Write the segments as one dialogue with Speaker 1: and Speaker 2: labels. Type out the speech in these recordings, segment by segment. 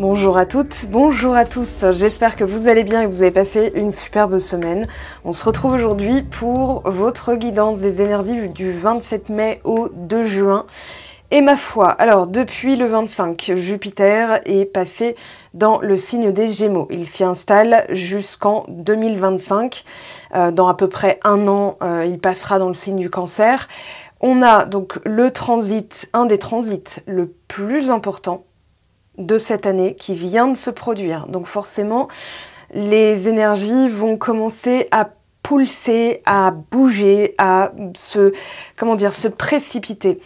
Speaker 1: Bonjour à toutes, bonjour à tous, j'espère que vous allez bien et que vous avez passé une superbe semaine. On se retrouve aujourd'hui pour votre guidance des énergies du 27 mai au 2 juin. Et ma foi, alors depuis le 25, Jupiter est passé dans le signe des Gémeaux. Il s'y installe jusqu'en 2025. Dans à peu près un an, il passera dans le signe du Cancer. On a donc le transit, un des transits le plus important de cette année qui vient de se produire. Donc forcément, les énergies vont commencer à pulser, à bouger, à se précipiter.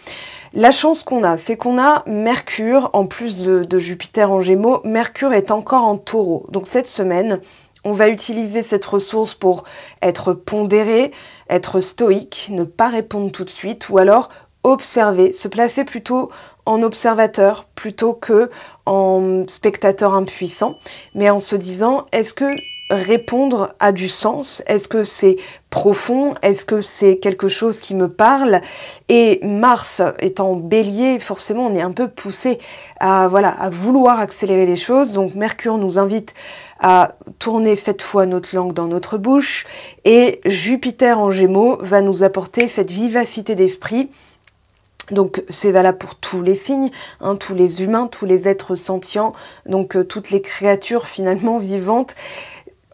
Speaker 1: La chance qu'on a, c'est qu'on a Mercure, en plus de Jupiter en Gémeaux, Mercure est encore en Taureau. Donc cette semaine, on va utiliser cette ressource pour être pondéré, être stoïque, ne pas répondre tout de suite, ou alors observer, se placer plutôt en observateur plutôt que en spectateur impuissant, mais en se disant, est-ce que répondre a du sens? Est-ce que c'est profond? Est-ce que c'est quelque chose qui me parle? Et Mars étant Bélier, forcément, on est un peu poussé à vouloir accélérer les choses. Donc Mercure nous invite à tourner cette fois notre langue dans notre bouche, et Jupiter en Gémeaux va nous apporter cette vivacité d'esprit. Donc c'est valable pour tous les signes, tous les humains, tous les êtres sentients, donc toutes les créatures finalement vivantes.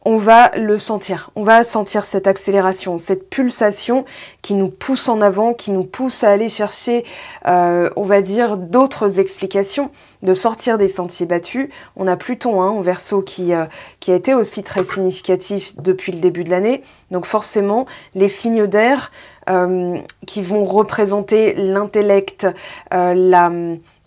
Speaker 1: On va le sentir, on va sentir cette accélération, cette pulsation qui nous pousse en avant, qui nous pousse à aller chercher, on va dire, d'autres explications, de sortir des sentiers battus. On a Pluton en Verseau qui a été aussi très significatif depuis le début de l'année. Donc forcément, les signes d'air qui vont représenter l'intellect, la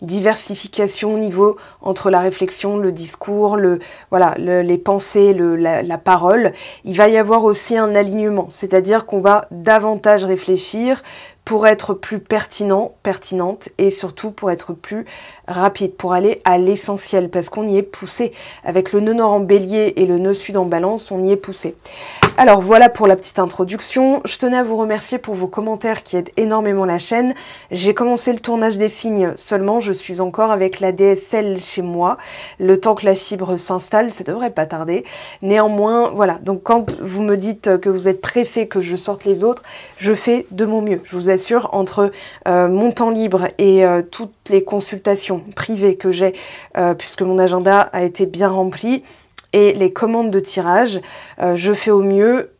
Speaker 1: diversification au niveau entre la réflexion, le discours, les pensées, la parole. Il va y avoir aussi un alignement, c'est-à-dire qu'on va davantage réfléchir pour être plus pertinente et surtout pour être plus rapide, pour aller à l'essentiel, parce qu'on y est poussé. Avec le nœud nord en bélier et le nœud sud en balance, on y est poussé. Alors voilà pour la petite introduction. Je tenais à vous remercier pour vos commentaires qui aident énormément la chaîne. J'ai commencé le tournage des signes seulement, je suis encore avec la DSL chez moi. Le temps que la fibre s'installe, ça devrait pas tarder. Néanmoins, voilà, donc quand vous me dites que vous êtes pressé que je sorte les autres, je fais de mon mieux. Je vous assure, entre mon temps libre et toutes les consultations privées que j'ai, puisque mon agenda a été bien rempli, et les commandes de tirage, je fais au mieux.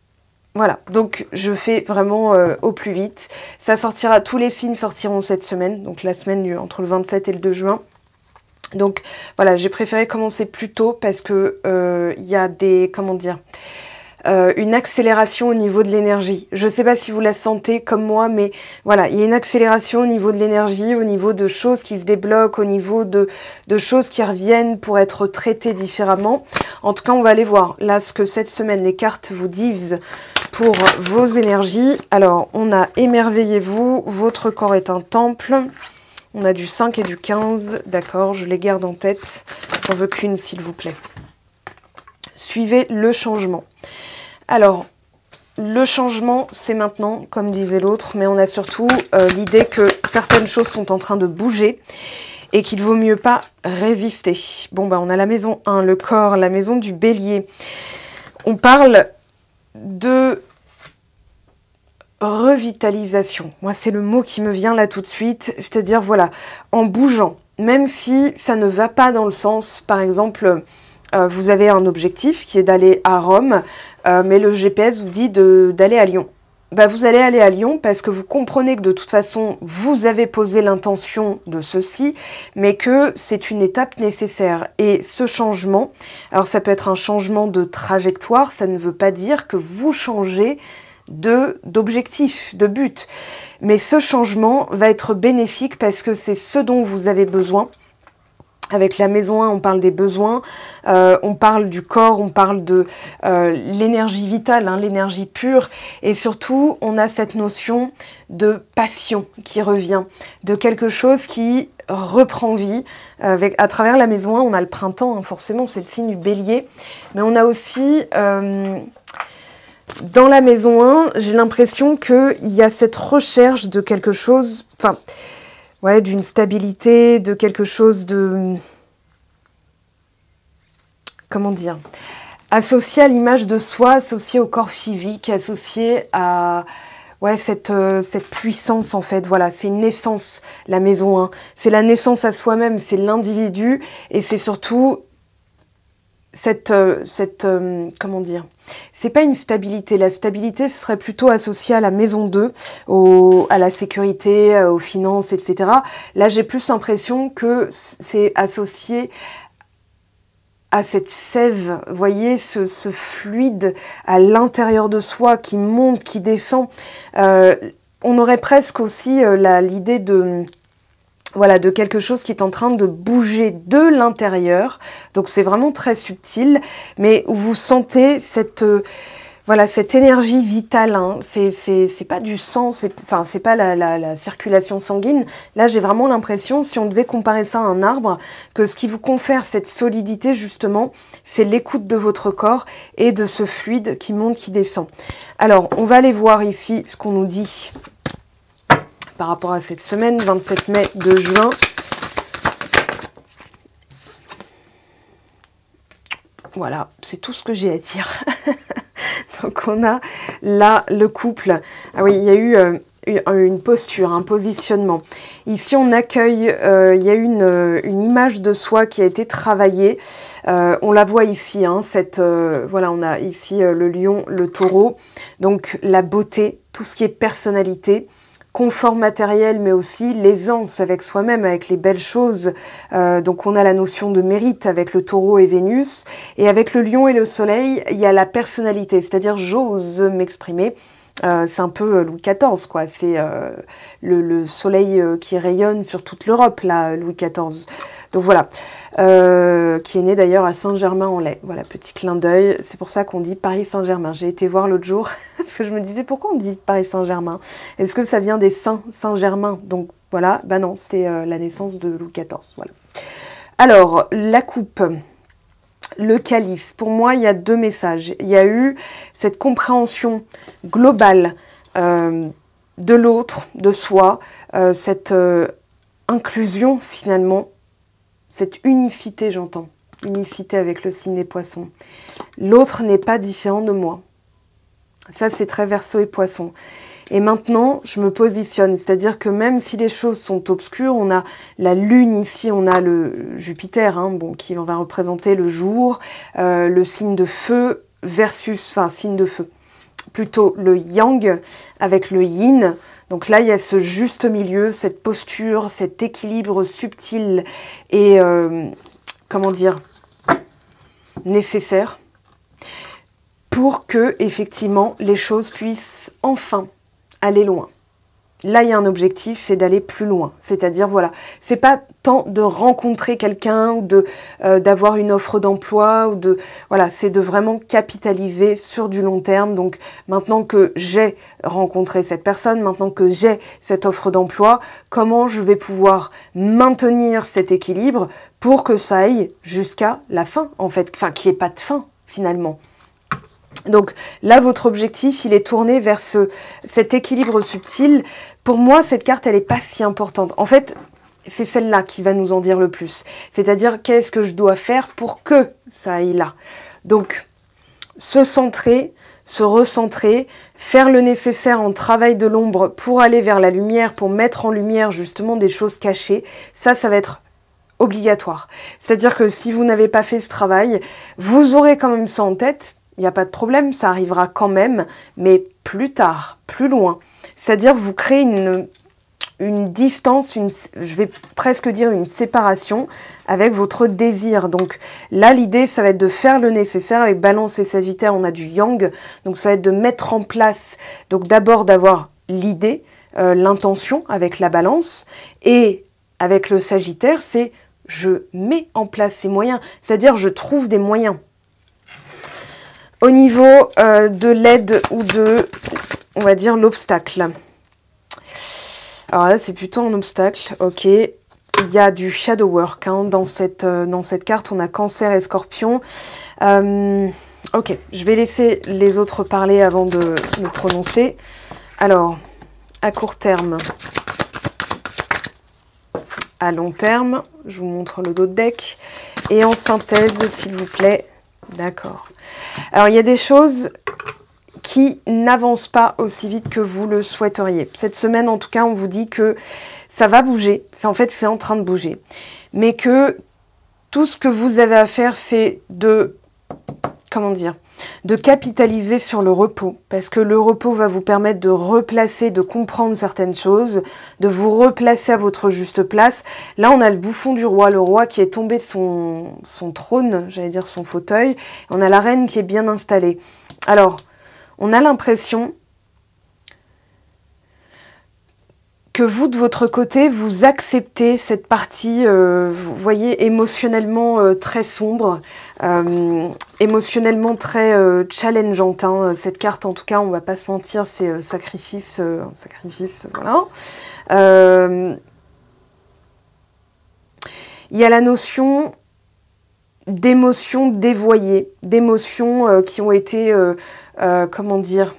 Speaker 1: Voilà, donc je fais vraiment au plus vite. Ça sortira, tous les signes sortiront cette semaine, donc la semaine entre le 27 et le 2 juin. Donc voilà, j'ai préféré commencer plus tôt parce que y a des, une accélération au niveau de l'énergie. Je ne sais pas si vous la sentez comme moi, mais voilà, il y a une accélération au niveau de l'énergie, au niveau de choses qui se débloquent, au niveau de choses qui reviennent pour être traitées différemment. En tout cas, on va aller voir là ce que cette semaine les cartes vous disent pour vos énergies. Alors, on a émerveillez-vous, votre corps est un temple. On a du 5 et du 15, d'accord, je les garde en tête. J'en veux qu'une, s'il vous plaît. Suivez le changement. Alors, le changement, c'est maintenant, comme disait l'autre, mais on a surtout l'idée que certaines choses sont en train de bouger et qu'il vaut mieux pas résister. Bon, bah, on a la maison 1, le corps, la maison du bélier. On parle de revitalisation. Moi, c'est le mot qui me vient là tout de suite, c'est-à-dire, voilà, en bougeant, même si ça ne va pas dans le sens, par exemple, vous avez un objectif qui est d'aller à Rome, mais le GPS vous dit d'aller à Lyon. Bah, vous allez aller à Lyon parce que vous comprenez que de toute façon, vous avez posé l'intention de ceci, mais que c'est une étape nécessaire. Et ce changement, alors ça peut être un changement de trajectoire, ça ne veut pas dire que vous changez d'objectif, de but. Mais ce changement va être bénéfique parce que c'est ce dont vous avez besoin. Avec la maison 1, on parle des besoins, on parle du corps, on parle de l'énergie vitale, l'énergie pure. Et surtout, on a cette notion de passion qui revient, de quelque chose qui reprend vie. À travers la maison 1, on a le printemps, forcément, c'est le signe du bélier. Mais on a aussi... dans la maison 1, j'ai l'impression qu'il y a cette recherche de quelque chose... Ouais, d'une stabilité, de quelque chose de... comment dire, associé à l'image de soi, associé au corps physique, associé à ouais, cette puissance en fait. Voilà, c'est une naissance, la maison 1. C'est la naissance à soi-même, c'est l'individu et c'est surtout comment dire, c'est pas une stabilité. La stabilité ce serait plutôt associée à la maison 2, à la sécurité, aux finances, etc. Là, j'ai plus l'impression que c'est associé à cette sève, vous voyez, ce fluide à l'intérieur de soi qui monte, qui descend. On aurait presque aussi l'idée de... Voilà, de quelque chose qui est en train de bouger de l'intérieur. Donc c'est vraiment très subtil, mais où vous sentez voilà, cette énergie vitale. Hein. C'est pas du sang, c'est pas la circulation sanguine. Là, j'ai vraiment l'impression, si on devait comparer ça à un arbre, que ce qui vous confère cette solidité, justement, c'est l'écoute de votre corps et de ce fluide qui monte, qui descend. Alors, on va aller voir ici ce qu'on nous dit par rapport à cette semaine, 27 mai, 2 juin. Voilà, c'est tout ce que j'ai à dire. Donc on a là le couple. Ah oui, il y a eu une posture, un positionnement. Ici on accueille, il y a une image de soi qui a été travaillée. On la voit ici, hein, voilà, on a ici le lion, le taureau. Donc la beauté, tout ce qui est personnalité. Confort matériel, mais aussi l'aisance avec soi-même, avec les belles choses. Donc on a la notion de mérite avec le taureau et Vénus. Et avec le lion et le soleil, il y a la personnalité, c'est-à-dire j'ose m'exprimer. C'est un peu Louis XIV, quoi. C'est le soleil qui rayonne sur toute l'Europe, là, Louis XIV. Donc voilà, qui est né d'ailleurs à Saint-Germain-en-Laye. Voilà, petit clin d'œil. C'est pour ça qu'on dit Paris-Saint-Germain. J'ai été voir l'autre jour, parce que je me disais, pourquoi on dit Paris-Saint-Germain? Est-ce que ça vient des Saints Saint-Germain? Donc voilà, bah non, c'était la naissance de Louis XIV. Voilà. Alors, la coupe, le calice. Pour moi, il y a deux messages. Il y a eu cette compréhension globale de l'autre, de soi, cette inclusion finalement, cette unicité, j'entends, unicité avec le signe des poissons. L'autre n'est pas différent de moi. Ça, c'est très Verseau et Poissons. Et maintenant, je me positionne, c'est-à-dire que même si les choses sont obscures, on a la lune ici, on a le Jupiter, hein, bon, qui va représenter le jour, le signe de feu versus, enfin, signe de feu, plutôt le yang avec le yin. Donc là, il y a ce juste milieu, cette posture, cet équilibre subtil et, comment dire, nécessaire pour que, effectivement, les choses puissent enfin aller loin. Là, il y a un objectif, c'est d'aller plus loin. C'est-à-dire, voilà, c'est pas tant de rencontrer quelqu'un ou d'avoir une offre d'emploi ou voilà, c'est de vraiment capitaliser sur du long terme. Donc, maintenant que j'ai rencontré cette personne, maintenant que j'ai cette offre d'emploi, comment je vais pouvoir maintenir cet équilibre pour que ça aille jusqu'à la fin, en fait, enfin, qu'il n'y ait pas de fin, finalement. Donc là, votre objectif, il est tourné vers cet équilibre subtil. Pour moi, cette carte, elle n'est pas si importante. En fait, c'est celle-là qui va nous en dire le plus. C'est-à-dire, qu'est-ce que je dois faire pour que ça aille là? Donc, se centrer, se recentrer, faire le nécessaire en travail de l'ombre pour aller vers la lumière, pour mettre en lumière justement des choses cachées. Ça va être obligatoire. C'est-à-dire que si vous n'avez pas fait ce travail, vous aurez quand même ça en tête. Il n'y a pas de problème, ça arrivera quand même, mais plus tard, plus loin. C'est-à-dire vous créez une distance, je vais presque dire une séparation avec votre désir. Donc là, l'idée, ça va être de faire le nécessaire. Avec Balance et Sagittaire, on a du yang. Donc ça va être de mettre en place, donc d'abord d'avoir l'idée, l'intention avec la Balance. Et avec le Sagittaire, c'est je mets en place ces moyens. C'est-à-dire je trouve des moyens. Au niveau de l'aide ou de, on va dire, l'obstacle. Alors là, c'est plutôt un obstacle, ok. Il y a du shadow work hein, dans cette carte. On a Cancer et Scorpion. Ok, je vais laisser les autres parler avant de me prononcer. Alors, à court terme, à long terme, je vous montre le dos de deck. Et en synthèse, s'il vous plaît, D'accord. Alors, il y a des choses qui n'avancent pas aussi vite que vous le souhaiteriez. Cette semaine, en tout cas, on vous dit que ça va bouger. En fait, c'est en train de bouger. Mais que tout ce que vous avez à faire, c'est de... Comment dire, de capitaliser sur le repos, parce que le repos va vous permettre de replacer, de comprendre certaines choses, de vous replacer à votre juste place. Là, on a le bouffon du roi, le roi qui est tombé de son trône, j'allais dire son fauteuil, on a la reine qui est bien installée. Alors, on a l'impression que vous, de votre côté, vous acceptez cette partie, vous voyez, émotionnellement très sombre, émotionnellement très challengeante. Hein. Cette carte, en tout cas, on va pas se mentir, c'est sacrifice, voilà. Il y a la notion d'émotions dévoyées, d'émotions qui ont été, comment dire...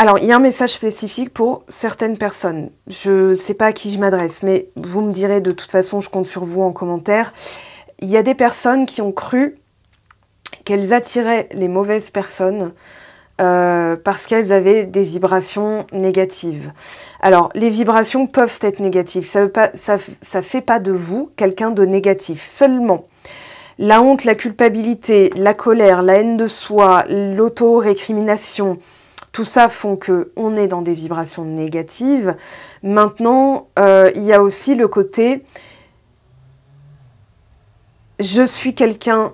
Speaker 1: Alors, il y a un message spécifique pour certaines personnes. Je ne sais pas à qui je m'adresse, mais vous me direz, de toute façon, je compte sur vous en commentaire. Il y a des personnes qui ont cru qu'elles attiraient les mauvaises personnes parce qu'elles avaient des vibrations négatives. Alors, les vibrations peuvent être négatives. Ça fait pas de vous quelqu'un de négatif. Seulement, la honte, la culpabilité, la colère, la haine de soi, l'auto-récrimination... Tout ça font qu'on est dans des vibrations négatives. Maintenant, il y a aussi le côté « je suis quelqu'un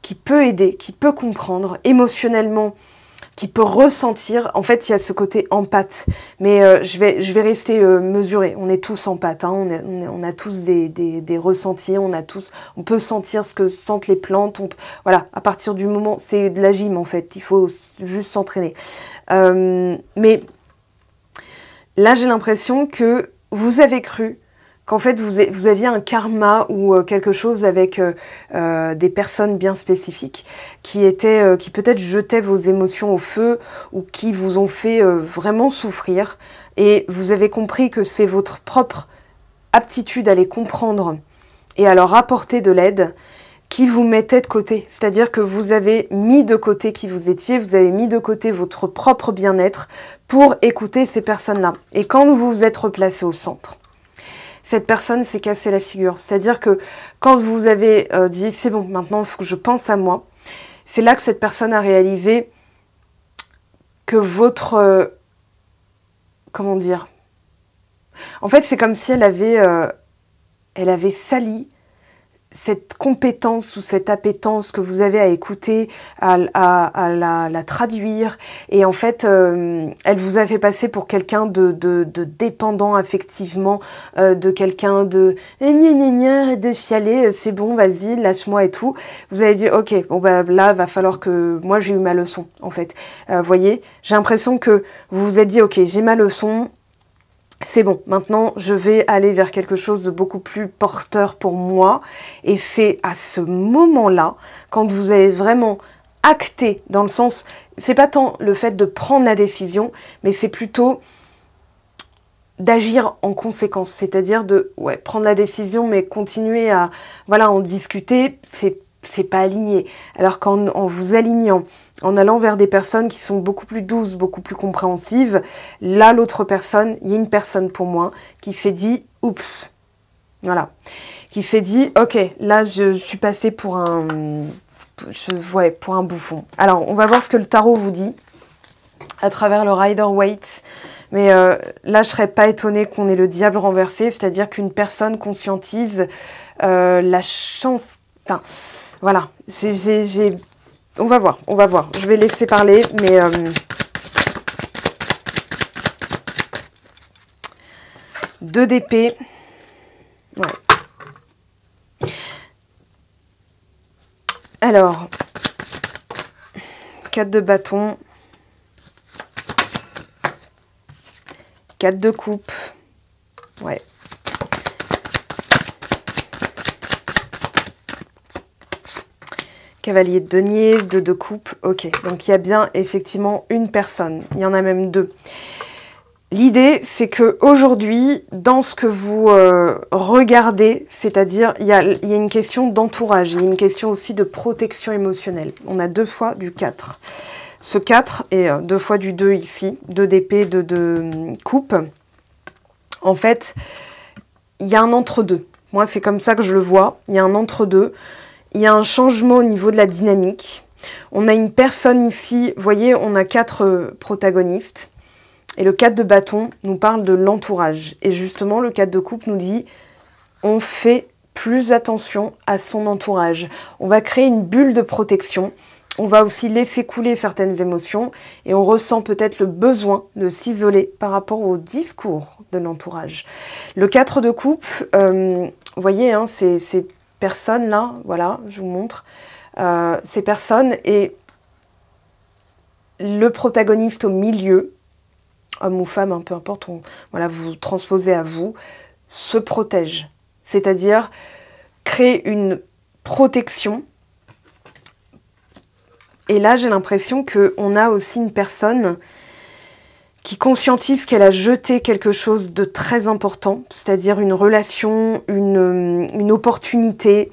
Speaker 1: qui peut aider, qui peut comprendre émotionnellement, qui peut ressentir ». En fait, il y a ce côté empathe. Mais je vais rester mesurée. On est tous empathes. Hein. On a tous des ressentis. On peut sentir ce que sentent les plantes. Voilà, à partir du moment... C'est de la gym, en fait. Il faut juste s'entraîner. Mais là, j'ai l'impression que vous avez cru qu'en fait, vous aviez un karma ou quelque chose avec des personnes bien spécifiques qui peut-être jetaient vos émotions au feu ou qui vous ont fait vraiment souffrir. Et vous avez compris que c'est votre propre aptitude à les comprendre et à leur apporter de l'aide qui vous mettait de côté. C'est-à-dire que vous avez mis de côté qui vous étiez, vous avez mis de côté votre propre bien-être pour écouter ces personnes-là. Et quand vous vous êtes replacé au centre, cette personne s'est cassée la figure. C'est-à-dire que quand vous avez dit « c'est bon, maintenant il faut que je pense à moi », c'est là que cette personne a réalisé que votre... comment dire? En fait, c'est comme si elle avait sali cette compétence ou cette appétence que vous avez à écouter, à la traduire. Et en fait, elle vous a fait passer pour quelqu'un de dépendant affectivement, de quelqu'un de gna gna gna, de chialer, c'est bon, vas-y, lâche-moi et tout. Vous avez dit, ok, bon bah là, va falloir que... Moi, j'ai eu ma leçon, en fait. Voyez, j'ai l'impression que vous vous êtes dit, ok, j'ai ma leçon, c'est bon, maintenant je vais aller vers quelque chose de beaucoup plus porteur pour moi. Et c'est à ce moment-là, quand vous avez vraiment acté, dans le sens, c'est pas tant le fait de prendre la décision, mais c'est plutôt d'agir en conséquence. C'est-à-dire de prendre la décision, mais continuer à en discuter, c'est pas aligné. Alors qu'en vous alignant, en allant vers des personnes qui sont beaucoup plus douces, beaucoup plus compréhensives, là, l'autre personne, il y a une personne pour moi qui s'est dit « oups ». Voilà. Qui s'est dit « ok, là, je suis passée pour pour un bouffon ». Alors, on va voir ce que le tarot vous dit à travers le Rider-Waite. Mais là, je serais pas étonnée qu'on ait le diable renversé, c'est-à-dire qu'une personne conscientise la chance... Enfin, voilà, on va voir. Je vais laisser parler, mais... 2 d'épée. Ouais. Alors, 4 de bâton. 4 de coupe. Ouais. Cavalier de denier, 2 de coupe, ok. Donc il y a bien effectivement une personne, il y en a même 2. L'idée, c'est que aujourd'hui, dans ce que vous regardez, c'est-à-dire, il y a une question d'entourage, il y a une question aussi de protection émotionnelle. On a 2 fois du 4. Ce 4 et 2 fois du 2 ici, 2 d'épée, 2 de coupe. En fait, il y a un entre-deux. Moi, c'est comme ça que je le vois. Il y a un entre-deux. Il y a un changement au niveau de la dynamique. On a une personne ici, vous voyez, on a 4 protagonistes. Et le 4 de bâton nous parle de l'entourage. Et justement, le 4 de coupe nous dit, on fait plus attention à son entourage. On va créer une bulle de protection. On va aussi laisser couler certaines émotions. Et on ressent peut-être le besoin de s'isoler par rapport au discours de l'entourage. Le 4 de coupe, vous voyez, hein, ces personnes-là, voilà, je vous montre, ces personnes et le protagoniste au milieu, homme ou femme, hein, peu importe, voilà, vous transposez à vous, se protège. C'est-à-dire créer une protection. Et là, j'ai l'impression qu'on a aussi une personne qui conscientise qu'elle a jeté quelque chose de très important, c'est-à-dire une relation, une opportunité.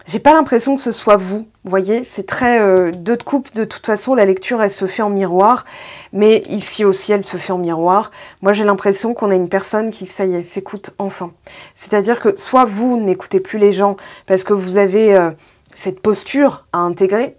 Speaker 1: J'ai pas l'impression que ce soit vous, voyez, c'est très 2 de coupe, de toute façon la lecture elle se fait en miroir, mais ici aussi elle se fait en miroir. Moi j'ai l'impression qu'on a une personne qui, ça y est, s'écoute enfin. C'est-à-dire que soit vous n'écoutez plus les gens parce que vous avez cette posture à intégrer,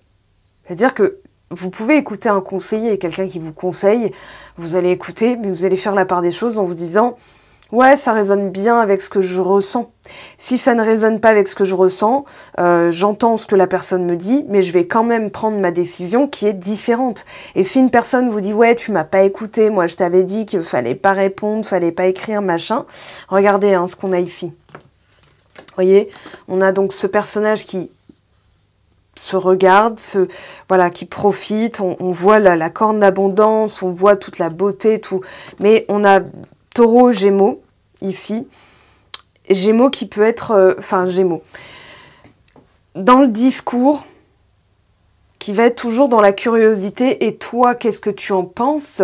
Speaker 1: c'est-à-dire que vous pouvez écouter un conseiller, quelqu'un qui vous conseille, vous allez écouter, mais vous allez faire la part des choses en vous disant « Ouais, ça résonne bien avec ce que je ressens. Si ça ne résonne pas avec ce que je ressens, j'entends ce que la personne me dit, mais je vais quand même prendre ma décision qui est différente. » Et si une personne vous dit « Ouais, tu m'as pas écouté, moi je t'avais dit qu'il fallait pas répondre, fallait pas écrire, machin. » Regardez hein, ce qu'on a ici. Vous voyez, on a donc ce personnage qui se regarde, voilà, qui profite, on voit la corne d'abondance, on voit toute la beauté, tout. Mais on a Taureau, Gémeaux, ici. Gémeaux qui peut être... Gémeaux. Dans le discours, qui va être toujours dans la curiosité, et toi, qu'est-ce que tu en penses?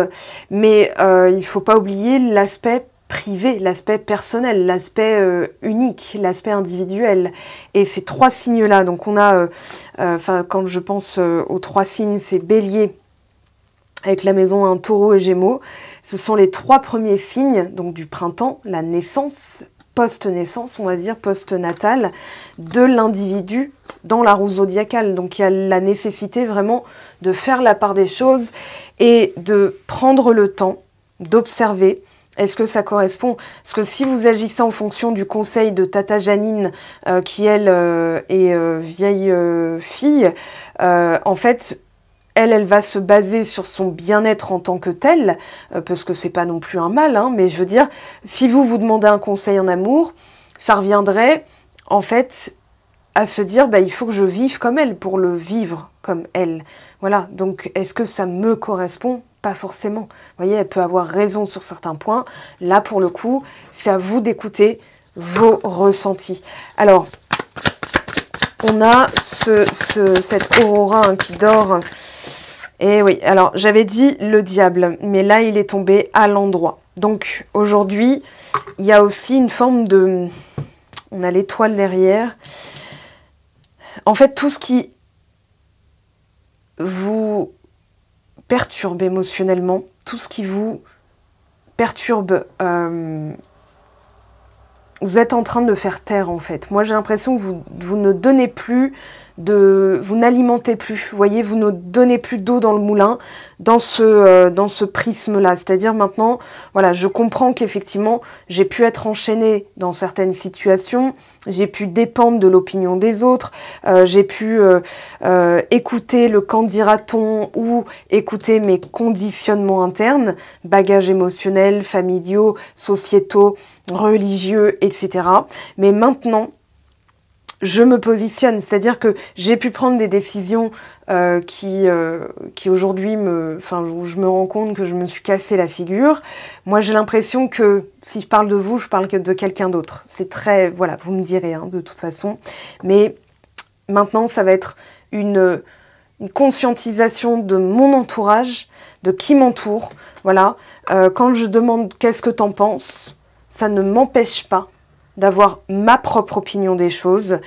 Speaker 1: Mais il ne faut pas oublier l'aspect privé, l'aspect personnel, l'aspect unique, l'aspect individuel. Et ces 3 signes-là, donc on a... quand je pense aux 3 signes, c'est Bélier, avec la maison 1, Taureau et Gémeaux. Ce sont les 3 premiers signes donc du printemps, la naissance, post-naissance, on va dire, post-natale, de l'individu dans la roue zodiacale. Donc il y a la nécessité vraiment de faire la part des choses et de prendre le temps d'observer. Est-ce que ça correspond? Parce que si vous agissez en fonction du conseil de Tata Janine, qui elle est vieille fille, en fait... Elle va se baser sur son bien-être en tant que tel, parce que c'est pas non plus un mal, hein, mais je veux dire, si vous demandez un conseil en amour, ça reviendrait, en fait, à se dire, bah, il faut que je vive comme elle, pour le vivre comme elle. Voilà, donc, est-ce que ça me correspond? Pas forcément. Vous voyez, elle peut avoir raison sur certains points. Là, pour le coup, c'est à vous d'écouter vos ressentis. Alors, on a cette aurora hein, qui dort... Et oui, alors j'avais dit le diable, mais là il est tombé à l'endroit. Donc aujourd'hui, il y a aussi une forme de... On a l'étoile derrière. En fait, tout ce qui vous perturbe émotionnellement, tout ce qui vous perturbe, vous êtes en train de le faire taire en fait. Moi j'ai l'impression que vous ne donnez plus... vous n'alimentez plus, vous voyez, vous ne donnez plus d'eau dans le moulin dans ce prisme-là. C'est-à-dire maintenant, voilà, je comprends qu'effectivement, j'ai pu être enchaînée dans certaines situations, j'ai pu dépendre de l'opinion des autres, j'ai pu écouter le qu'en dira-t-on ou écouter mes conditionnements internes, bagages émotionnels, familiaux, sociétaux, religieux, etc. Mais maintenant, je me positionne, c'est-à-dire que j'ai pu prendre des décisions qui aujourd'hui où je me rends compte que je me suis cassé la figure. Moi, j'ai l'impression que, si je parle de vous, je parle de quelqu'un d'autre. C'est très, voilà, vous me direz, hein, de toute façon. Mais maintenant, ça va être une une conscientisation de mon entourage, de qui m'entoure. Voilà, quand je demande qu'est-ce que t'en penses, ça ne m'empêche pas d'avoir ma propre opinion des choses.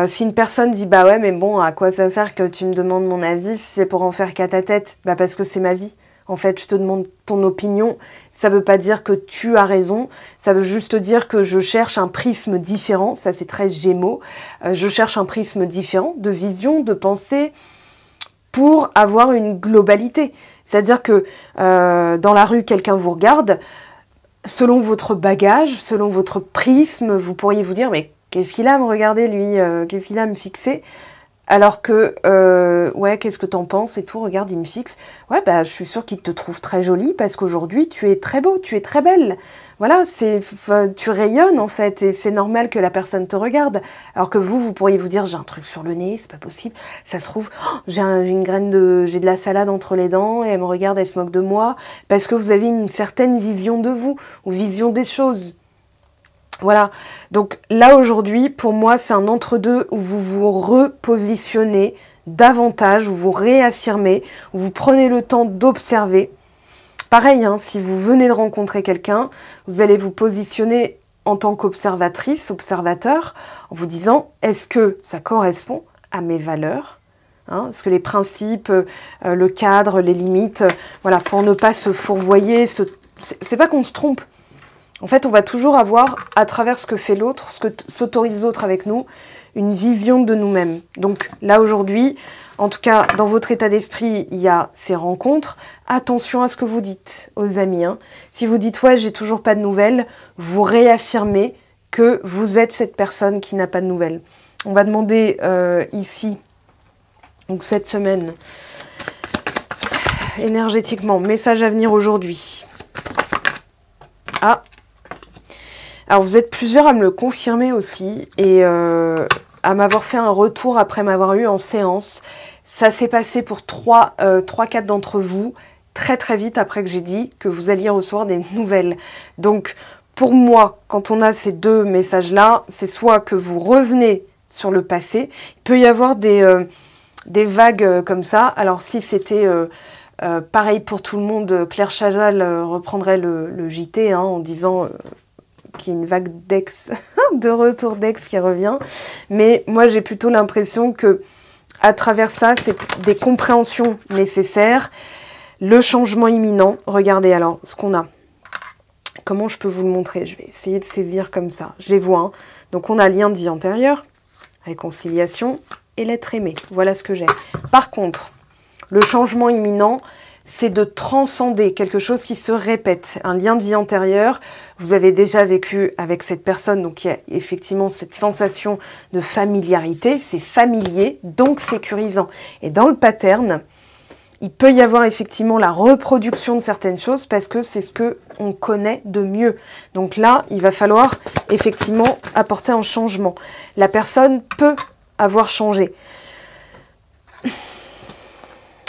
Speaker 1: Si une personne dit bah ouais mais bon à quoi ça sert que tu me demandes mon avis, si c'est pour en faire qu'à ta tête, bah parce que c'est ma vie. En fait je te demande ton opinion, ça veut pas dire que tu as raison, ça veut juste dire que je cherche un prisme différent, ça c'est très Gémeaux, je cherche un prisme différent de vision, de pensée pour avoir une globalité. C'est-à-dire que dans la rue quelqu'un vous regarde, selon votre bagage, selon votre prisme, vous pourriez vous dire « mais qu'est-ce qu'il a à me regarder lui qu'est-ce qu'il a à me fixer ?» Alors que « ouais, qu'est-ce que t'en penses et tout, regarde, il me fixe. » Ouais, bah je suis sûre qu'il te trouve très jolie parce qu'aujourd'hui, tu es très beau, tu es très belle. Voilà, tu rayonnes en fait et c'est normal que la personne te regarde. Alors que vous pourriez vous dire « j'ai un truc sur le nez, c'est pas possible. Ça se trouve, oh, j'ai de la salade entre les dents et elle me regarde, elle se moque de moi. » Parce que vous avez une certaine vision de vous ou vision des choses. Voilà, donc là aujourd'hui, pour moi, c'est un entre-deux où vous vous repositionnez davantage, où vous réaffirmez, où vous prenez le temps d'observer. Pareil, hein, si vous venez de rencontrer quelqu'un, vous allez vous positionner en tant qu'observatrice, observateur, en vous disant, est-ce que ça correspond à mes valeurs ? Hein, est-ce que les principes, le cadre, les limites, voilà, pour ne pas se fourvoyer, c'est pas qu'on se trompe. En fait, on va toujours avoir, à travers ce que fait l'autre, ce que s'autorise l'autre avec nous, une vision de nous-mêmes. Donc là, aujourd'hui, en tout cas, dans votre état d'esprit, il y a ces rencontres. Attention à ce que vous dites aux amis. Hein. Si vous dites « ouais, j'ai toujours pas de nouvelles », vous réaffirmez que vous êtes cette personne qui n'a pas de nouvelles. On va demander ici, donc cette semaine, énergétiquement, message à venir aujourd'hui. Ah, alors vous êtes plusieurs à me le confirmer aussi et à m'avoir fait un retour après m'avoir eu en séance. Ça s'est passé pour 3-4 d'entre vous très très vite après que j'ai dit que vous alliez recevoir des nouvelles. Donc pour moi, quand on a ces deux messages-là, c'est soit que vous revenez sur le passé, il peut y avoir des vagues comme ça. Alors si c'était pareil pour tout le monde, Claire Chazal reprendrait le JT hein, en disant... qu'il y a une vague d'ex, de retour d'ex qui revient. Mais moi, j'ai plutôt l'impression que à travers ça, c'est des compréhensions nécessaires. Le changement imminent. Regardez alors ce qu'on a. Comment je peux vous le montrer? Je vais essayer de saisir comme ça. Je les vois. Hein. Donc, on a lien de vie antérieure, réconciliation et l'être aimé. Voilà ce que j'ai. Par contre, le changement imminent, c'est de transcender quelque chose qui se répète, un lien de vie antérieur. Vous avez déjà vécu avec cette personne, donc il y a effectivement cette sensation de familiarité, c'est familier, donc sécurisant. Et dans le pattern, il peut y avoir effectivement la reproduction de certaines choses parce que c'est ce qu'on connaît de mieux. Donc là, il va falloir effectivement apporter un changement. La personne peut avoir changé.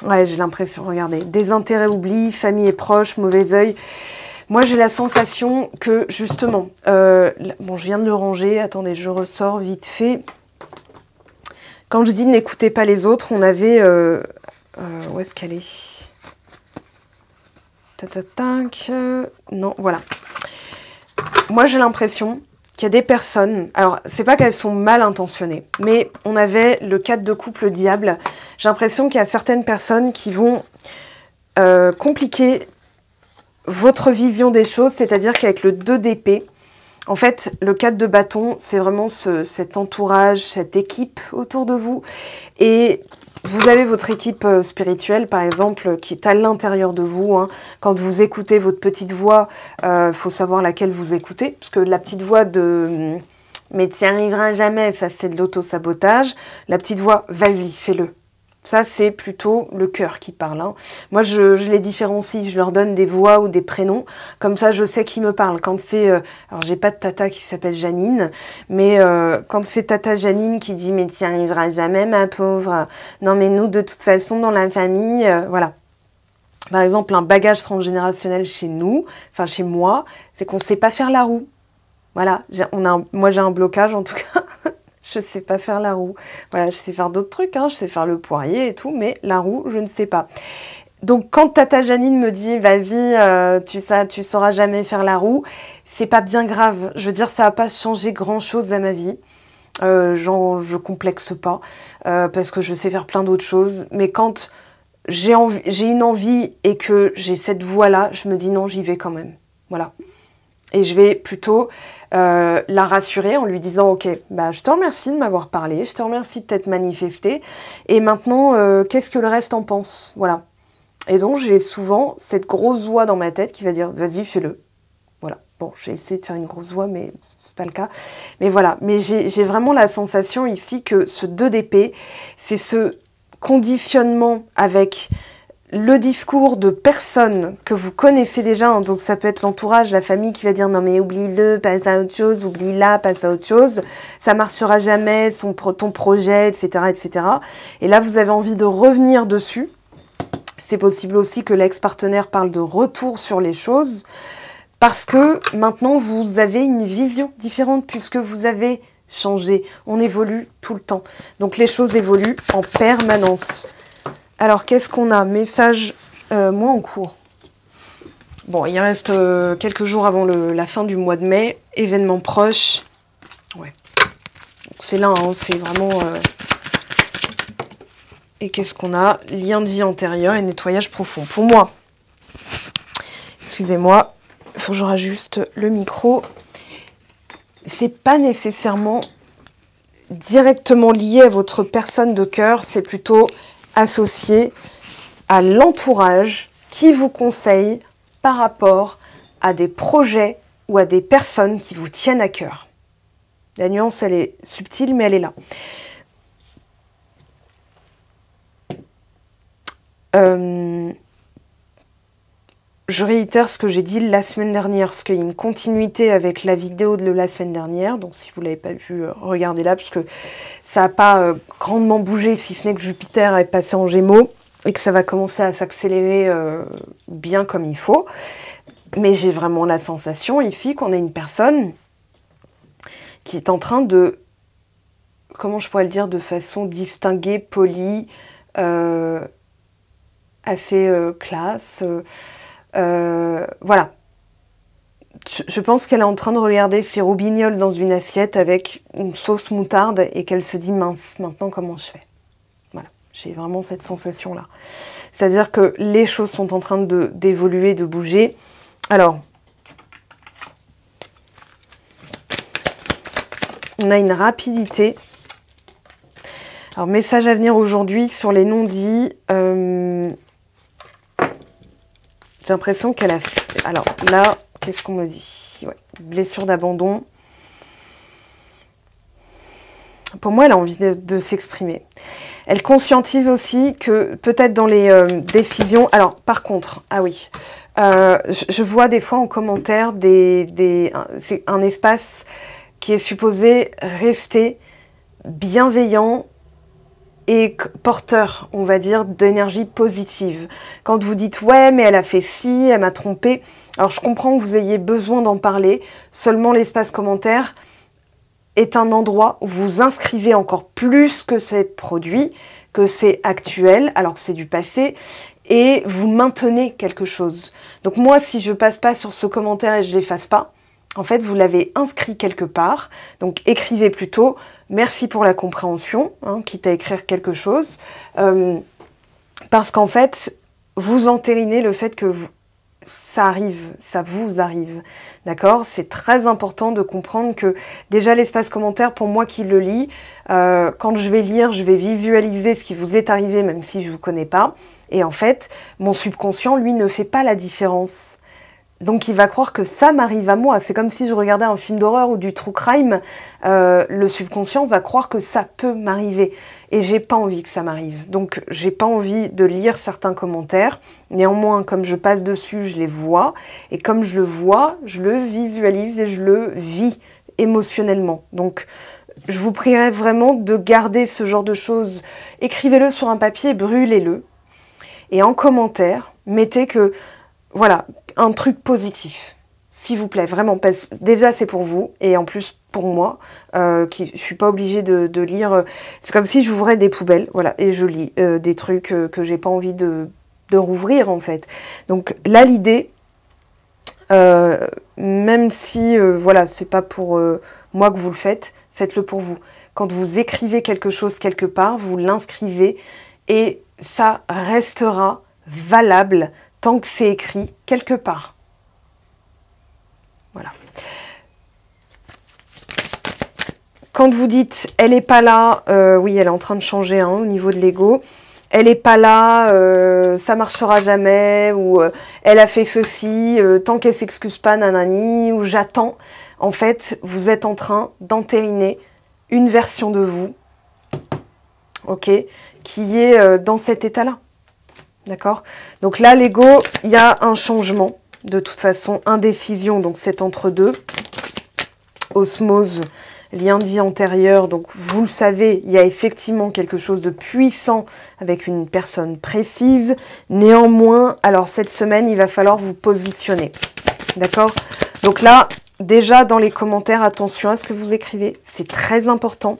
Speaker 1: Ouais, j'ai l'impression, regardez, désintérêt, oubli, famille et proches, mauvais œil. Moi, j'ai la sensation que, justement, bon, je viens de le ranger, attendez, je ressors vite fait. Quand je dis n'écoutez pas les autres, on avait... où est-ce qu'elle est, non, voilà. Moi, j'ai l'impression qu'il y a des personnes, alors c'est pas qu'elles sont mal intentionnées, mais on avait le 4 de couple diable. J'ai l'impression qu'il y a certaines personnes qui vont compliquer votre vision des choses, c'est-à-dire qu'avec le 2 d'épée, en fait, le 4 de bâton, c'est vraiment cet entourage, cette équipe autour de vous. Et vous avez votre équipe spirituelle, par exemple, qui est à l'intérieur de vous. Hein. Quand vous écoutez votre petite voix, faut savoir laquelle vous écoutez. Parce que la petite voix de « mais tu n'y arriveras jamais », ça c'est de l'auto-sabotage. La petite voix « vas-y, fais-le ». Ça, c'est plutôt le cœur qui parle. Hein. Moi, je les différencie, je leur donne des voix ou des prénoms. Comme ça, je sais qui me parle. Quand c'est... alors, j'ai pas de tata qui s'appelle Janine, mais quand c'est tata Janine qui dit « mais tu n'y arriveras jamais, ma pauvre. Non, mais nous, de toute façon, dans la famille... voilà. Par exemple, un bagage transgénérationnel chez nous, enfin chez moi, c'est qu'on ne sait pas faire la roue. Voilà. Moi, j'ai un blocage, en tout cas. Je sais pas faire la roue. Voilà, je sais faire d'autres trucs, hein, je sais faire le poirier et tout, mais la roue, je ne sais pas. Donc quand Tata Janine me dit vas-y, tu sauras jamais faire la roue, c'est pas bien grave. Je veux dire, ça va pas changer grand-chose à ma vie. Je complexe pas parce que je sais faire plein d'autres choses. Mais quand j'ai une envie et que j'ai cette voie-là, je me dis non, j'y vais quand même. Voilà. Et je vais plutôt la rassurer en lui disant « Ok, bah, je te remercie de m'avoir parlé, je te remercie de t'être manifesté, et maintenant, qu'est-ce que le reste en pense ?» Voilà. Et donc, j'ai souvent cette grosse voix dans ma tête qui va dire « Vas-y, fais-le. » Voilà. Bon, j'ai essayé de faire une grosse voix, mais c'est pas le cas. Mais voilà. Mais j'ai vraiment la sensation ici que ce 2 d'épée, c'est ce conditionnement avec le discours de personnes que vous connaissez déjà, hein, donc ça peut être l'entourage, la famille qui va dire non mais oublie-le, passe à autre chose, oublie-la, passe à autre chose, ça marchera jamais, ton projet, etc., etc. Et là vous avez envie de revenir dessus. C'est possible aussi que l'ex-partenaire parle de retour sur les choses, parce que maintenant vous avez une vision différente puisque vous avez changé. On évolue tout le temps. Donc les choses évoluent en permanence. Alors, qu'est-ce qu'on a? Message moins en cours. Bon, il reste quelques jours avant la fin du mois de mai. Événement proche. Ouais. C'est là, hein, c'est vraiment... Et qu'est-ce qu'on a? Lien de vie antérieur et nettoyage profond. Pour moi, excusez-moi, il faut que je rajuste le micro. C'est pas nécessairement directement lié à votre personne de cœur, c'est plutôt associé à l'entourage qui vous conseille par rapport à des projets ou à des personnes qui vous tiennent à cœur. La nuance, elle est subtile, mais elle est là. Je réitère ce que j'ai dit la semaine dernière, parce qu'il y a une continuité avec la vidéo de la semaine dernière, donc si vous ne l'avez pas vu, regardez-la, parce que ça n'a pas grandement bougé, si ce n'est que Jupiter est passé en Gémeaux, et que ça va commencer à s'accélérer bien comme il faut. Mais j'ai vraiment la sensation ici qu'on a une personne qui est en train de, comment je pourrais le dire, de façon distinguée, polie, assez classe, voilà. Je pense qu'elle est en train de regarder ses roubignoles dans une assiette avec une sauce moutarde et qu'elle se dit mince, maintenant comment je fais? Voilà, j'ai vraiment cette sensation-là. C'est-à-dire que les choses sont en train d'évoluer, de bouger. Alors, on a une rapidité. Alors, message à venir aujourd'hui sur les non-dits. J'ai l'impression qu'elle a fait... Alors là, qu'est-ce qu'on me dit? Ouais, blessure d'abandon. Pour moi, elle a envie de s'exprimer. Elle conscientise aussi que peut-être dans les décisions... Alors, par contre, ah oui, je vois des fois en commentaire c'est un espace qui est supposé rester bienveillant et porteur, on va dire, d'énergie positive. Quand vous dites « ouais, mais elle a fait ci, elle m'a trompé », alors je comprends que vous ayez besoin d'en parler, seulement l'espace commentaire est un endroit où vous inscrivez encore plus que c'est produit, que c'est actuel, alors que c'est du passé, et vous maintenez quelque chose. Donc moi, si je passe pas sur ce commentaire et je l'efface pas, en fait, vous l'avez inscrit quelque part, donc écrivez plutôt « Merci pour la compréhension hein, », quitte à écrire quelque chose, parce qu'en fait, vous entérinez le fait que ça arrive, ça vous arrive, d'accord? C'est très important de comprendre que déjà l'espace commentaire, pour moi qui le lis, quand je vais lire, je vais visualiser ce qui vous est arrivé, même si je ne vous connais pas, et en fait, mon subconscient, lui, ne fait pas la différence. Donc il va croire que ça m'arrive à moi. C'est comme si je regardais un film d'horreur ou du true crime. Le subconscient va croire que ça peut m'arriver. Et j'ai pas envie que ça m'arrive. Donc j'ai pas envie de lire certains commentaires. Néanmoins, comme je passe dessus, je les vois. Et comme je le vois, je le visualise et je le vis émotionnellement. Donc je vous prierai vraiment de garder ce genre de choses. Écrivez-le sur un papier, brûlez-le. Et en commentaire, mettez que... Voilà, un truc positif. s'il vous plaît, vraiment, déjà c'est pour vous, et en plus pour moi, je suis pas obligée de lire, c'est comme si j'ouvrais des poubelles, voilà, et je lis des trucs que j'ai pas envie de rouvrir en fait. Donc là l'idée, même si, voilà, c'est pas pour moi que vous le faites, faites-le pour vous. Quand vous écrivez quelque chose quelque part, vous l'inscrivez, et ça restera valable tant que c'est écrit quelque part. Voilà. Quand vous dites « elle n'est pas là », oui, elle est en train de changer hein, au niveau de l'ego. « Elle n'est pas là, ça marchera jamais » ou « elle a fait ceci, tant qu'elle s'excuse pas, nanani » ou « j'attends ». En fait, vous êtes en train d'entériner une version de vous, ok, qui est dans cet état-là. D'accord? Donc là, l'ego, il y a un changement. De toute façon, indécision, donc c'est entre deux. Osmose, lien de vie antérieur, donc vous le savez, il y a effectivement quelque chose de puissant avec une personne précise. Néanmoins, alors cette semaine, il va falloir vous positionner. D'accord? Donc là, déjà dans les commentaires, attention à ce que vous écrivez, c'est très important.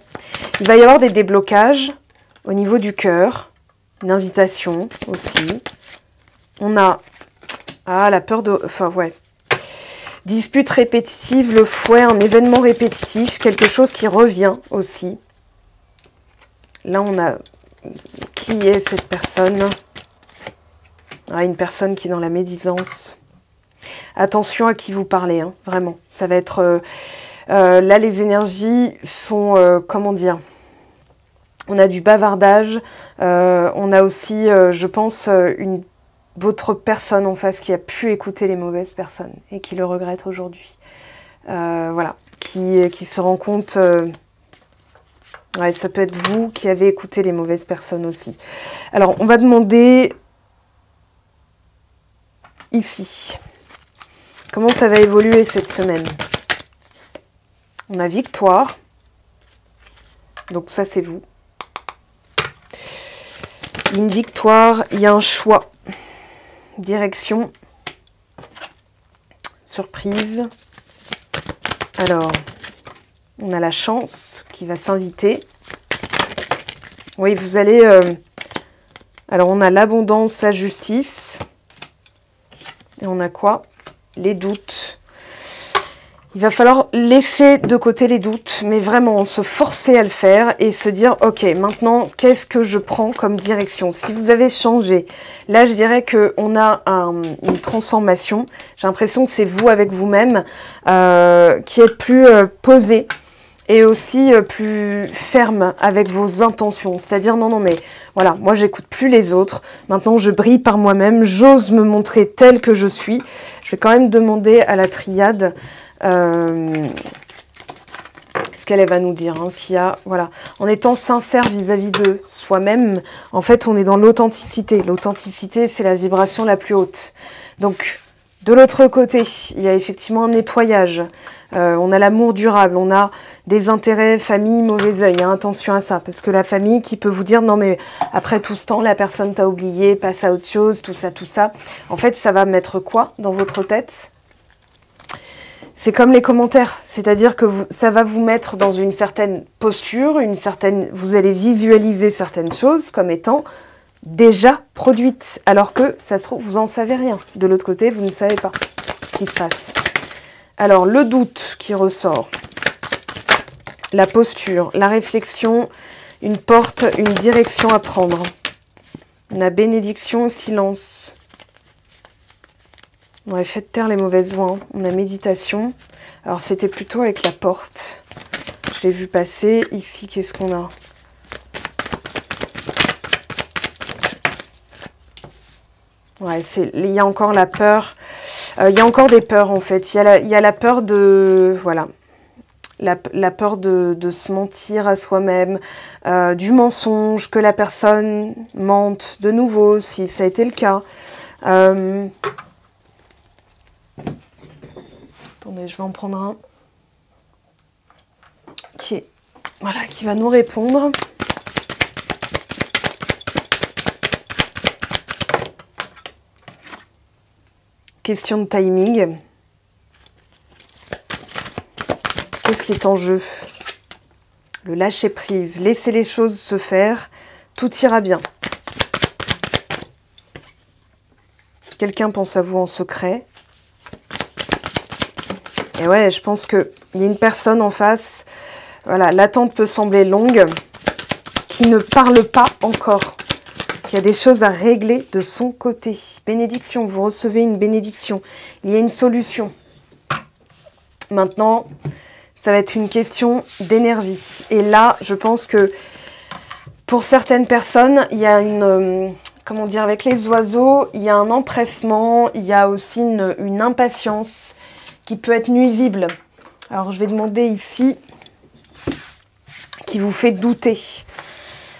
Speaker 1: Il va y avoir des déblocages au niveau du cœur, une invitation aussi. On a... Ah, la peur de... Enfin, ouais. Dispute répétitive, le fouet, un événement répétitif, quelque chose qui revient aussi. Là, on a... Qui est cette personne? Ah, une personne qui est dans la médisance. Attention à qui vous parlez, hein, vraiment. Ça va être... là, les énergies sont... comment dire? On a du bavardage. On a aussi, je pense, votre personne en face qui a pu écouter les mauvaises personnes et qui le regrette aujourd'hui. Voilà, qui se rend compte... ouais, ça peut être vous qui avez écouté les mauvaises personnes aussi. Alors, on va demander ici. Comment ça va évoluer cette semaine? On a victoire. Donc ça, c'est vous. Il y a une victoire, il y a un choix. Direction, surprise. Alors, on a la chance qui va s'inviter. Oui, vous allez... alors, on a l'abondance, la justice. Et on a quoi? Les doutes. Il va falloir laisser de côté les doutes, mais vraiment se forcer à le faire et se dire, ok, maintenant, qu'est-ce que je prends comme direction? Si vous avez changé, là, je dirais qu'on a une transformation. J'ai l'impression que c'est vous avec vous-même qui êtes plus posé et aussi plus ferme avec vos intentions. C'est-à-dire, non, non, mais voilà, moi, j'écoute plus les autres. Maintenant, je brille par moi-même. J'ose me montrer tel que je suis. Je vais quand même demander à la triade... ce qu'elle va nous dire, hein, ce qu'il y a, voilà, en étant sincère vis-à-vis de soi-même, en fait, on est dans l'authenticité. L'authenticité, c'est la vibration la plus haute. Donc, de l'autre côté, il y a effectivement un nettoyage. On a l'amour durable, on a des intérêts, famille, mauvais œil. Hein, attention à ça, parce que la famille qui peut vous dire, non mais après tout ce temps, la personne t'a oublié, passe à autre chose, tout ça, tout ça. En fait, ça va mettre quoi dans votre tête ? C'est comme les commentaires, c'est-à-dire que ça va vous mettre dans une certaine posture, vous allez visualiser certaines choses comme étant déjà produites, alors que ça se trouve, vous n'en savez rien. De l'autre côté, vous ne savez pas ce qui se passe. Alors, le doute qui ressort, la posture, la réflexion, une porte, une direction à prendre. On a bénédiction, silence. Ouais, faites taire les mauvaises voix. Hein. On a méditation. Alors, c'était plutôt avec la porte. Je l'ai vu passer. Ici, qu'est-ce qu'on a? Ouais, il y a encore la peur. Il y a encore des peurs, en fait. Il y a la peur de... Voilà. La peur de se mentir à soi-même, du mensonge, que la personne mente de nouveau, si ça a été le cas. Attendez, je vais en prendre un qui va nous répondre. Question de timing. ce qui est en jeu. Le lâcher prise, laissez les choses se faire, tout ira bien. Quelqu'un pense à vous en secret. Et ouais, je pense qu'il y a une personne en face, voilà, l'attente peut sembler longue, qui ne parle pas encore. Il y a des choses à régler de son côté. Bénédiction, vous recevez une bénédiction. Il y a une solution. Maintenant, ça va être une question d'énergie. Et là, je pense que pour certaines personnes, il y a une... comment dire, avec les oiseaux, il y a un empressement, il y a aussi une impatience qui peut être nuisible. Alors, je vais demander ici, qui vous fait douter.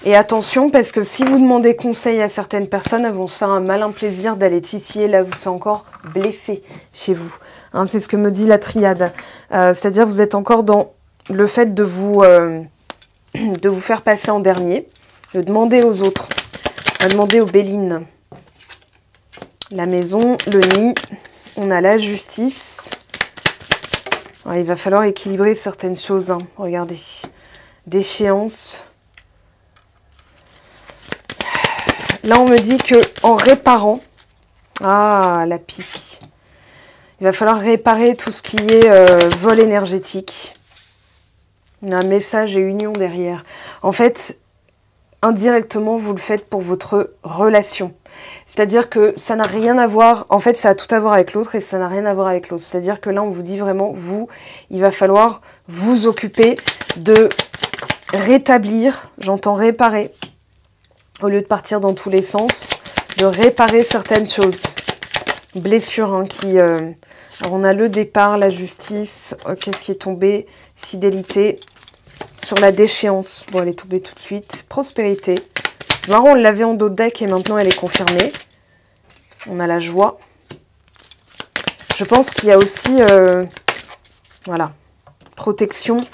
Speaker 1: Et attention, parce que si vous demandez conseil à certaines personnes, elles vont se faire un malin plaisir d'aller titiller là où c'est encore blessé chez vous. Hein, c'est ce que me dit la triade. C'est-à-dire vous êtes encore dans le fait de vous faire passer en dernier, de demander aux autres, de demander aux Bélines. La maison, le nid, on a la justice. Ouais, il va falloir équilibrer certaines choses, hein. Regardez. D'échéance. Là, on me dit que en réparant... Ah, la pie. Il va falloir réparer tout ce qui est vol énergétique. Il y a un message et union derrière. En fait, indirectement, vous le faites pour votre relation. C'est-à-dire que ça n'a rien à voir... En fait, ça a tout à voir avec l'autre et ça n'a rien à voir avec l'autre. C'est-à-dire que là, on vous dit vraiment, vous, il va falloir vous occuper de rétablir, j'entends réparer, au lieu de partir dans tous les sens, de réparer certaines choses. Blessure, hein, qui... alors, on a le départ, la justice, qu'est-ce qui est tombé? Fidélité. Sur la déchéance, bon, elle est tombée tout de suite. Prospérité. Marron, on l'avait en dos de deck et maintenant elle est confirmée. On a la joie. Je pense qu'il y a aussi, voilà, protection.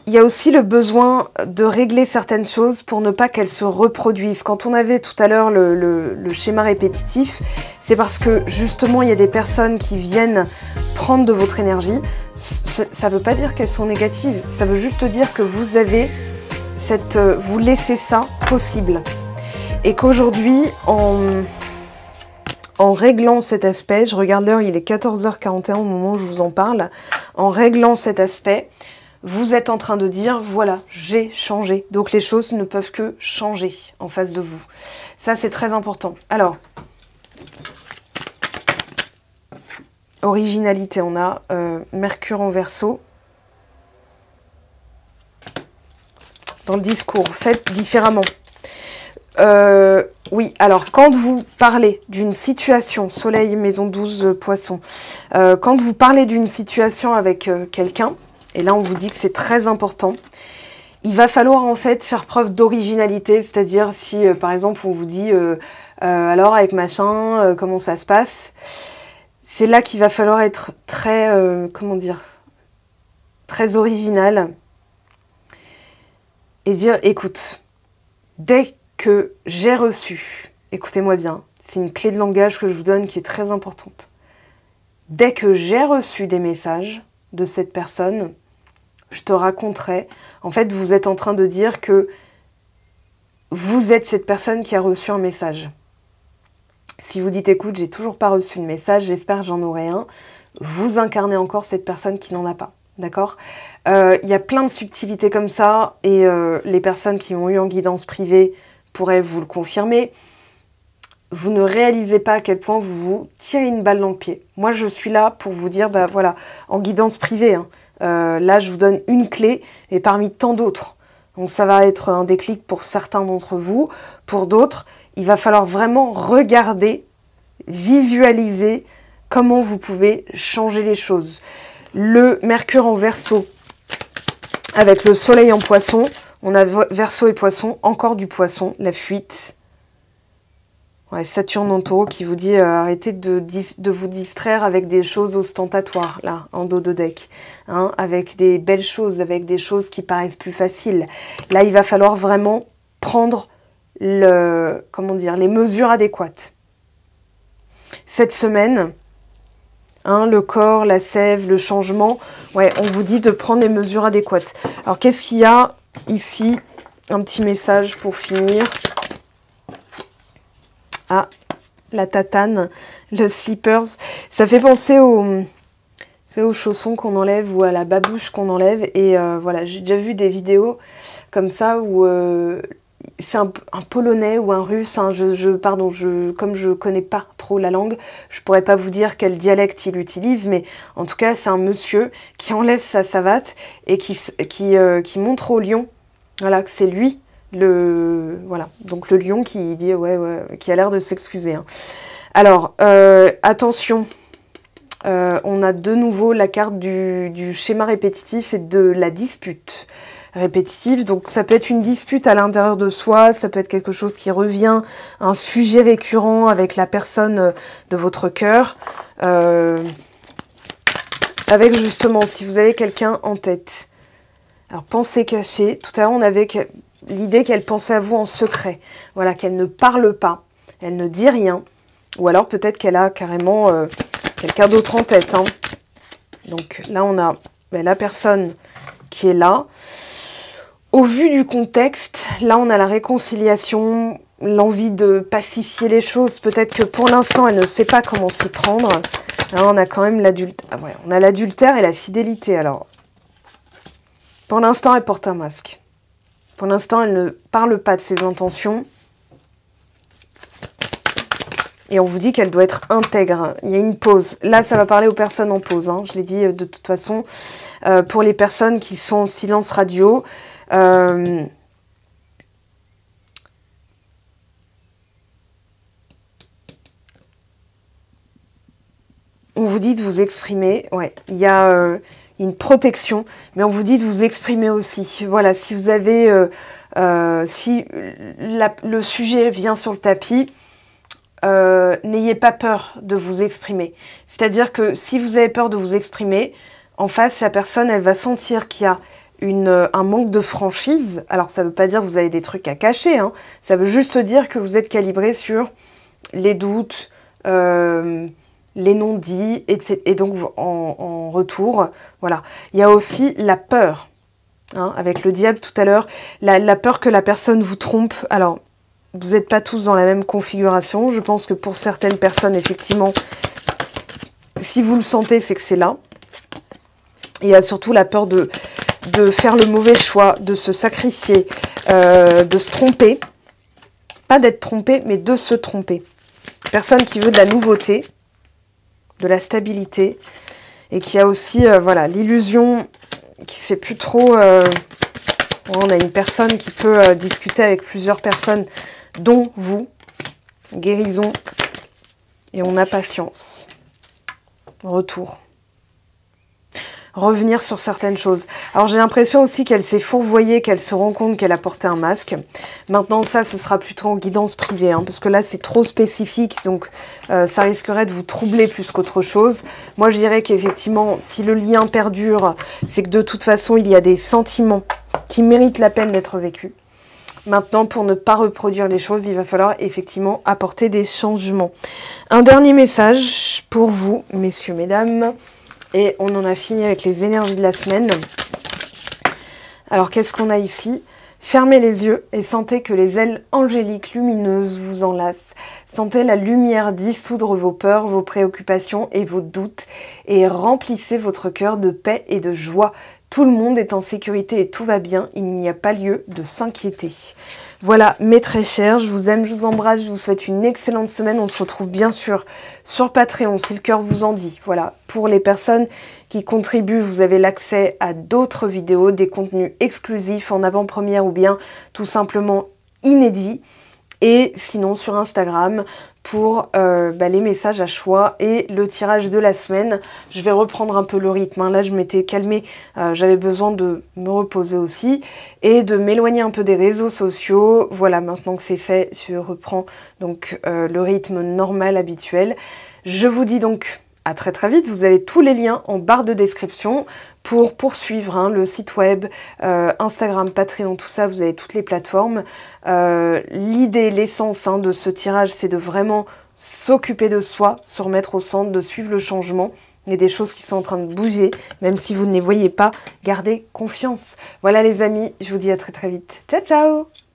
Speaker 1: Il y a aussi le besoin de régler certaines choses pour ne pas qu'elles se reproduisent. Quand on avait tout à l'heure le schéma répétitif, c'est parce que justement il y a des personnes qui viennent prendre de votre énergie. Ça ne veut pas dire qu'elles sont négatives, ça veut juste dire que vous avez vous laissez ça possible. Et qu'aujourd'hui, en réglant cet aspect, je regarde l'heure, il est 14h41 au moment où je vous en parle, en réglant cet aspect, vous êtes en train de dire, voilà, j'ai changé. Donc les choses ne peuvent que changer en face de vous. Ça, c'est très important. Alors, originalité, on a Mercure en Verseau. Dans le discours, faites différemment. Oui, alors, quand vous parlez d'une situation, Soleil, Maison 12, Poisson, quand vous parlez d'une situation avec quelqu'un, et là, on vous dit que c'est très important. Il va falloir, en fait, faire preuve d'originalité. C'est-à-dire, si, par exemple, on vous dit alors, avec machin, comment ça se passe? C'est là qu'il va falloir être très, comment dire, très original. Et dire, écoute, dès que j'ai reçu, écoutez-moi bien, c'est une clé de langage que je vous donne qui est très importante. Dès que j'ai reçu des messages de cette personne, je te raconterai. En fait, vous êtes en train de dire que vous êtes cette personne qui a reçu un message. Si vous dites, écoute, j'ai toujours pas reçu de message, j'espère que j'en aurai un, vous incarnez encore cette personne qui n'en a pas. D'accord? Il y a plein de subtilités comme ça, et les personnes qui m'ont eu en guidance privée pourraient vous le confirmer. Vous ne réalisez pas à quel point vous vous tirez une balle dans le pied. Moi, je suis là pour vous dire, bah voilà, en guidance privée, hein, là, je vous donne une clé, et parmi tant d'autres. Donc, ça va être un déclic pour certains d'entre vous. Pour d'autres, il va falloir vraiment regarder, visualiser comment vous pouvez changer les choses. Le Mercure en Verseau, avec le Soleil en Poisson, on a Verseau et Poisson, encore du Poisson, la fuite. Ouais, Saturne en Taureau qui vous dit arrêtez de vous distraire avec des choses ostentatoires, là, en dos de deck. Hein, avec des belles choses, avec des choses qui paraissent plus faciles. Là, il va falloir vraiment prendre comment dire, les mesures adéquates. Cette semaine, Hein, le corps, la sève, le changement. Ouais, on vous dit de prendre les mesures adéquates. Alors, qu'est-ce qu'il y a ici? Un petit message pour finir. Ah, la tatane, le slippers. Ça fait penser aux chaussons qu'on enlève ou à la babouche qu'on enlève. Et voilà, j'ai déjà vu des vidéos comme ça où c'est un polonais ou un russe. Hein, comme je connais pas trop la langue, je pourrais pas vous dire quel dialecte il utilise, mais en tout cas, c'est un monsieur qui enlève sa savate et qui montre au lion, voilà, que c'est lui. Voilà, donc le lion qui dit qui a l'air de s'excuser. Hein. Alors, attention, on a de nouveau la carte du schéma répétitif et de la dispute répétitive. Donc ça peut être une dispute à l'intérieur de soi, ça peut être quelque chose qui revient, un sujet récurrent avec la personne de votre cœur. Avec justement, si vous avez quelqu'un en tête. Alors, pensée cachée. Tout à l'heure, on avait l'idée qu'elle pensait à vous en secret. Voilà, qu'elle ne parle pas, elle ne dit rien. Ou alors peut-être qu'elle a carrément quelqu'un d'autre en tête. Hein. Donc là, on a la personne qui est là. Au vu du contexte, là, on a la réconciliation, l'envie de pacifier les choses. Peut-être que pour l'instant, elle ne sait pas comment s'y prendre. Là, on a quand même l'adultère. Ah ouais, on a l'adultère et la fidélité. Alors, pour l'instant, elle porte un masque. Pour l'instant, elle ne parle pas de ses intentions. Et on vous dit qu'elle doit être intègre. Il y a une pause. Là, ça va parler aux personnes en pause. Hein. Je l'ai dit de toute façon. Pour les personnes qui sont en silence radio, on vous dit de vous exprimer. Ouais, il y a une protection, mais on vous dit de vous exprimer aussi. Voilà, si vous avez, si le sujet vient sur le tapis, n'ayez pas peur de vous exprimer. C'est-à-dire que si vous avez peur de vous exprimer, en face, la personne, elle va sentir qu'il y a un manque de franchise. Alors, ça ne veut pas dire que vous avez des trucs à cacher. Hein. Ça veut juste dire que vous êtes calibré sur les doutes, les non-dits, et donc en retour, voilà. Il y a aussi la peur, hein, avec le diable tout à l'heure, la peur que la personne vous trompe. Alors, vous n'êtes pas tous dans la même configuration. Je pense que pour certaines personnes, effectivement, si vous le sentez, c'est que c'est là. Et il y a surtout la peur de faire le mauvais choix, de se sacrifier, de se tromper. Pas d'être trompé, mais de se tromper. Personne qui veut de la nouveauté, de la stabilité, et qui a aussi voilà, l'illusion qui ne sait plus trop... on a une personne qui peut discuter avec plusieurs personnes, dont vous. Guérison. Et on a patience. Retour. Revenir sur certaines choses. Alors j'ai l'impression aussi qu'elle s'est fourvoyée, qu'elle se rend compte qu'elle a porté un masque. Maintenant ça, ce sera plutôt en guidance privée, hein, parce que là c'est trop spécifique, donc ça risquerait de vous troubler plus qu'autre chose. Moi je dirais qu'effectivement, si le lien perdure, c'est que de toute façon il y a des sentiments qui méritent la peine d'être vécus. Maintenant, pour ne pas reproduire les choses, il va falloir effectivement apporter des changements. Un dernier message pour vous, messieurs, mesdames. Et on en a fini avec les énergies de la semaine. Alors, qu'est-ce qu'on a ici? Fermez les yeux et sentez que les ailes angéliques lumineuses vous enlacent. Sentez la lumière dissoudre vos peurs, vos préoccupations et vos doutes. Et remplissez votre cœur de paix et de joie. Tout le monde est en sécurité et tout va bien. Il n'y a pas lieu de s'inquiéter. Voilà, mes très chers, je vous aime, je vous embrasse, je vous souhaite une excellente semaine. On se retrouve bien sûr sur Patreon, si le cœur vous en dit. Voilà, pour les personnes qui contribuent, vous avez l'accès à d'autres vidéos, des contenus exclusifs en avant-première ou bien tout simplement inédits. Et sinon sur Instagram pour les messages à choix et le tirage de la semaine. Je vais reprendre un peu le rythme. Hein. Là, je m'étais calmée. J'avais besoin de me reposer aussi et de m'éloigner un peu des réseaux sociaux. Voilà, maintenant que c'est fait, je reprends donc le rythme normal, habituel. Je vous dis donc à très très vite. Vous avez tous les liens en barre de description pour poursuivre le site web, Instagram, Patreon, tout ça, vous avez toutes les plateformes. L'idée, l'essence de ce tirage, c'est de vraiment s'occuper de soi, se remettre au centre, de suivre le changement Il y a des choses qui sont en train de bouger, même si vous ne les voyez pas. Gardez confiance. Voilà les amis, je vous dis à très très vite. Ciao ciao!